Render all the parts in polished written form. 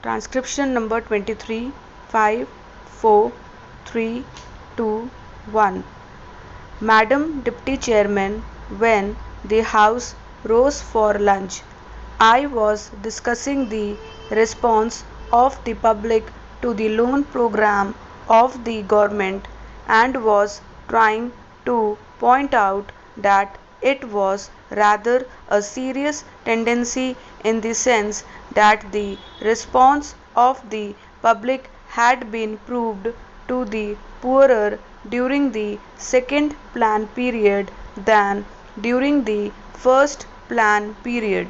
Transcription number 23, 5, 4, 3, 2, 1. Madam Deputy Chairman, when the House rose for lunch, I was discussing the response of the public to the loan program of the government and was trying to point out that it was rather a serious tendency in the sense that the response of the public had been proved to the poorer during the second plan period than during the first plan period.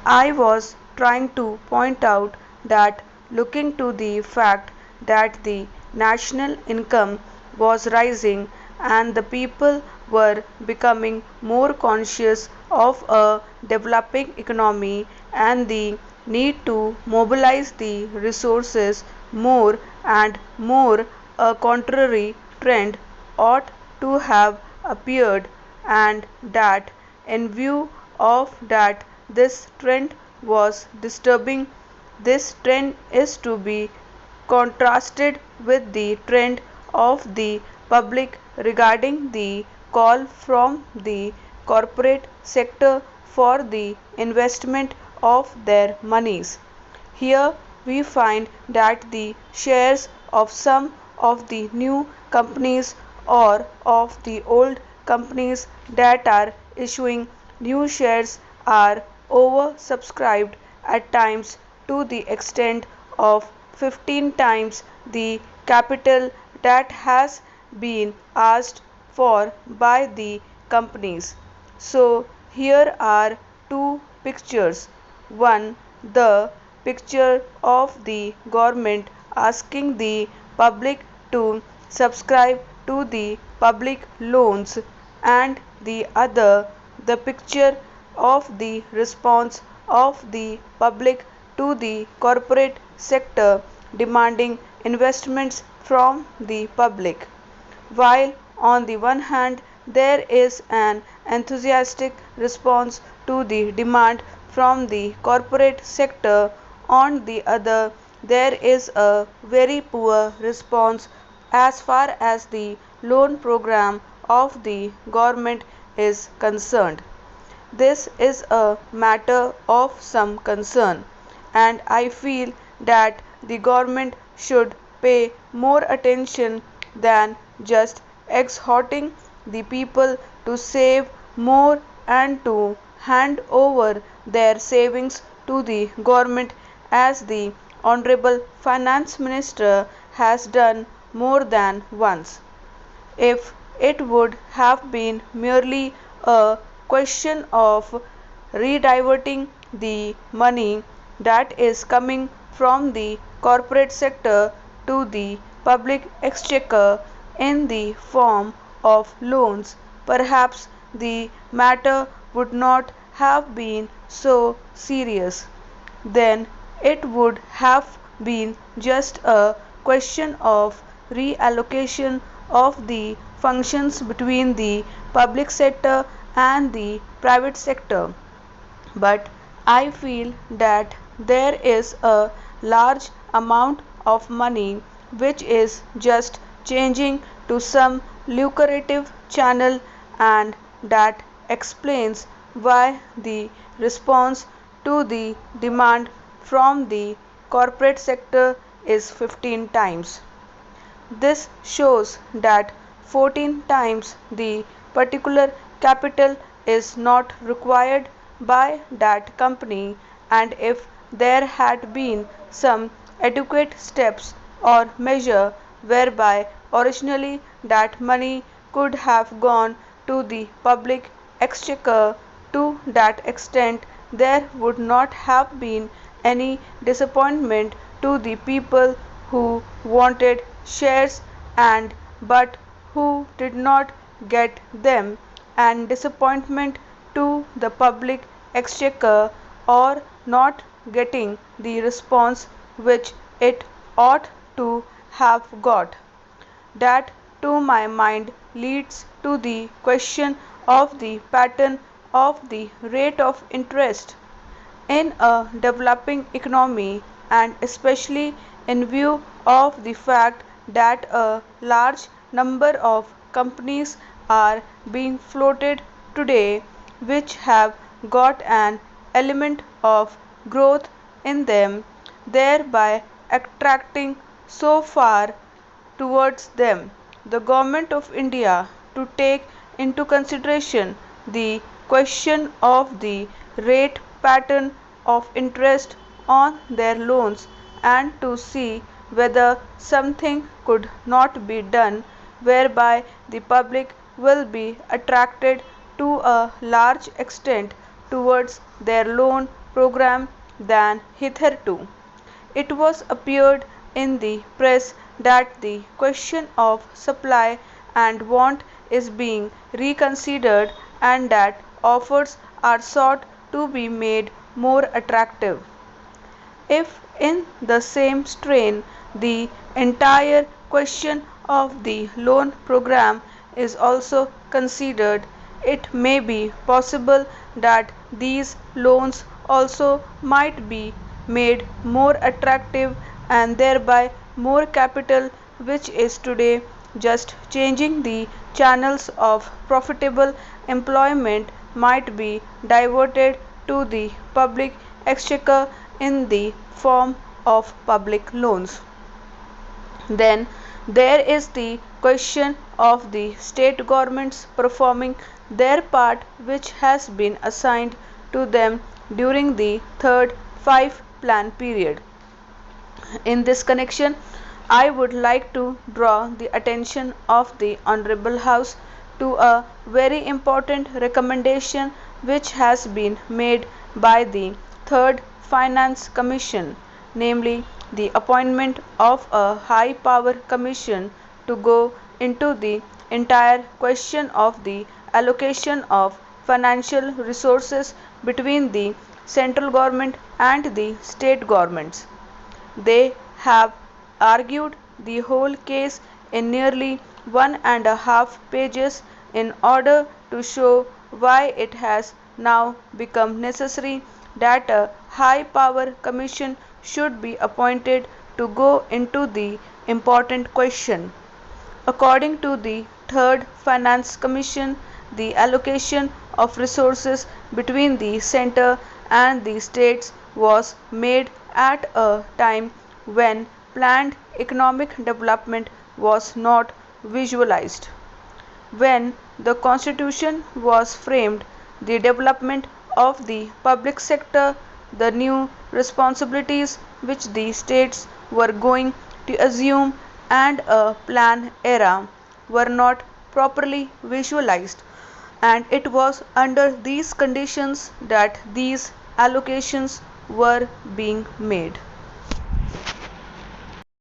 I was trying to point out that looking to the fact that the national income was rising and the people were becoming more conscious of a developing economy and the need to mobilize the resources more and more, a contrary trend ought to have appeared, and that in view of that this trend was disturbing, this trend is to be contrasted with the trend of the public regarding the call from the corporate sector for the investment of their monies. Here we find that the shares of some of the new companies or of the old companies that are issuing new shares are oversubscribed at times to the extent of 15 times the capital that has been asked for by the companies. So here are two pictures. One, the picture of the government asking the public to subscribe to the public loans, and the other, the picture of the response of the public to the corporate sector demanding investments from the public. While on the one hand there is an enthusiastic response to the demand from the corporate sector, on the other there is a very poor response as far as the loan program of the government is concerned. This is a matter of some concern, and I feel that the government should pay more attention than just exhorting the people to save more and to hand over their savings to the government, as the Honorable Finance Minister has done more than once. If it would have been merely a question of rediverting the money that is coming from the corporate sector to the public exchequer in the form of loans, perhaps the matter would not have been so serious. Then it would have been just a question of reallocation of the functions between the public sector and the private sector. But I feel that there is a large amount of money which is just changing to some lucrative channel, and that explains why the response to the demand from the corporate sector is 15 times. This shows that 14 times the particular capital is not required by that company, and if there had been some adequate steps or measure whereby originally that money could have gone to the public exchequer, to that extent there would not have been any disappointment to the people who wanted shares and but who did not get them, and disappointment to the public exchequer or not getting the response which it ought to have got. That to my mind leads to the question of the pattern of the rate of interest. In a developing economy, and especially in view of the fact that a large number of companies are being floated today which have got an element of growth in them, thereby attracting so far towards them the Government of India to take into consideration the question of the rate pattern of interest on their loans and to see whether something could not be done whereby the public will be attracted to a large extent towards their loan program than hitherto. It was appeared in the press that the question of supply and want is being reconsidered and that offers are sought to be made more attractive. If in the same strain the entire question of the loan program is also considered, it may be possible that these loans also might be made more attractive and thereby more capital which is today just changing the channels of profitable employment might be diverted to the public exchequer in the form of public loans. Then there is the question of the state governments performing their part which has been assigned to them during the third five-plan period. In this connection, I would like to draw the attention of the Honorable House to a very important recommendation which has been made by the Third Finance Commission, namely the appointment of a high power commission to go into the entire question of the allocation of financial resources between the central government and the state governments. They have argued the whole case in nearly 1.5 pages in order to show why it has now become necessary that a high power commission should be appointed to go into the important question. According to the Third Finance Commission, the allocation of resources between the centre and the states was made at a time when planned economic development was not visualized. When the Constitution was framed, the development of the public sector, the new responsibilities which the states were going to assume, and a plan era were not properly visualized, and it was under these conditions that these allocations were being made.